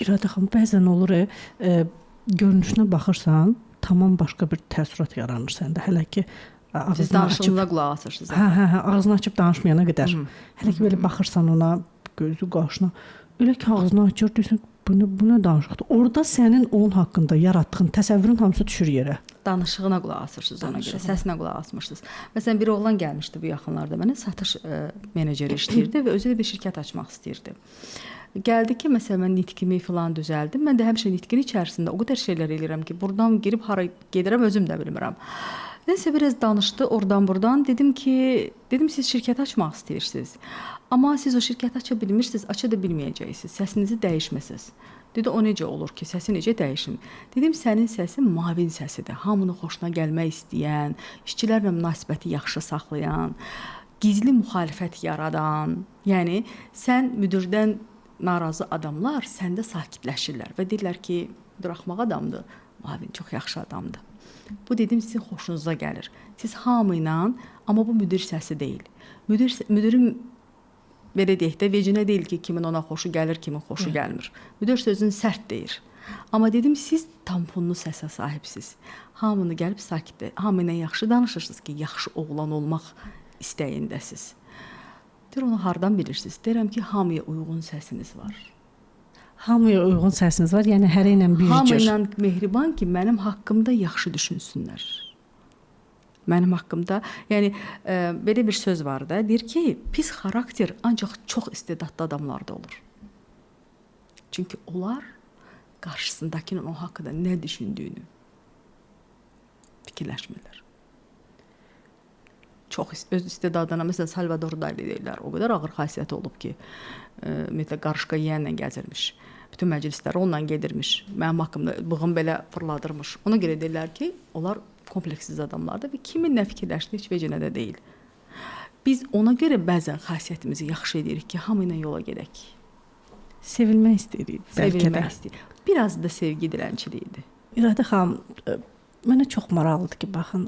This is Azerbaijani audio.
İradə xanım, bəzən olur, görünüşünə baxırsan, tamam başqa bir təəssürat yaranır səndə. Hələ ki Siz danışığınıza qulaq asırsınız. Hə, ağzını açıb danışmayana qədər. Hələ ki belə baxırsan ona, gözü qaşına, elə ki ağzını açır, deyirsən, bu nə danışıqdır. Orada sənin onun haqqında yaratdığın təsəvvürün hamısı düşür yerə. Danışığına qulaq asırsınız ona görə, səsinə qulaq asmırsınız. Məsələn, bir oğlan gəlmişdi bu yaxınlarda mənə, satış meneceri işləyirdi və özü də bir şirkət açmaq istəyirdi. Gəldi ki, məsələn, mən nitqimi falan düzəldim. Mən də həmişə nitqin içərisində o qədər şeylər eləyirəm ki, buradan girib hara gedirəm özüm də bilmirəm. Nəsə biraz danışdı oradan-buradan. Dedim siz şirkət açmaq istəyirsiniz. Amma siz o şirkəti aça bilmirsiniz, aça da bilməyəcəksiniz. Səsinizi dəyişməsiniz. Dedi, o necə olur ki, səsi necə dəyişim? Dedim, sənin səsin mavin səsidir. Hamının xoşuna gəlmək istəyən, işçilərlə münasibəti yaxşı saxlayan, gizli müxalifət yaradan. Yəni, sən müdirdən narazı adamlar səndə sakitləşirlər və deyirlər ki, müdir axmaq adamdır, mavin çox yaxşı adamdır. Bu dedim sizin xoşunuza gəlir. Siz hamı ilə, amma bu müdir səsi deyil. Müdirin belə deyək də vecinə deyil ki, kimin ona xoşu gəlir, kimin xoşu gəlmir. Müdir sözünü sərt deyir. Amma dedim siz tamponlu səsə sahibsiz. Hamını gəlib sakitlə, hamı ilə yaxşı danışırsınız ki, yaxşı oğlan olmaq istəyindəsiz. Deyir, onu hardan bilirsiniz? Deyirəm ki, hamıya uyğun səsiniz var. Hamıya uyğun səsiniz var, yəni hərə ilə bir cür. Hamı ilə mehriban ki, mənim haqqımda yaxşı düşünsünlər. Mənim haqqımda, yəni belə bir söz var da, deyir ki, pis xarakter ancaq çox istedadlı adamlarda olur. Çünki onlar qarşısındakının o haqqında nə düşündüyünü fikirləşmirlər. Çox öz istedadına, məsələn, Salvador Dali deyirlər, o qədər ağır xasiyyəti olub ki, ümumiyyətlə qarışqa yeyənlə gəzirmiş. Bütün məclislərə onunla gedirmiş. Mənim haqqımda bığım belə fırladırmış. Ona görə deyirlər ki, onlar kompleksiz adamlardır və kimin nə fikirləşdiyi heç vecinə də deyil. Biz ona görə bəzən xasiyyətimizi yaxşı edirik ki, hamı ilə yola gedək. Sevilmək istəyirik. Sevilmək istəyirik. Biraz da sevgi dilənçiliyidir. İradə xanım, mənə çox maraqlıdır ki, baxın,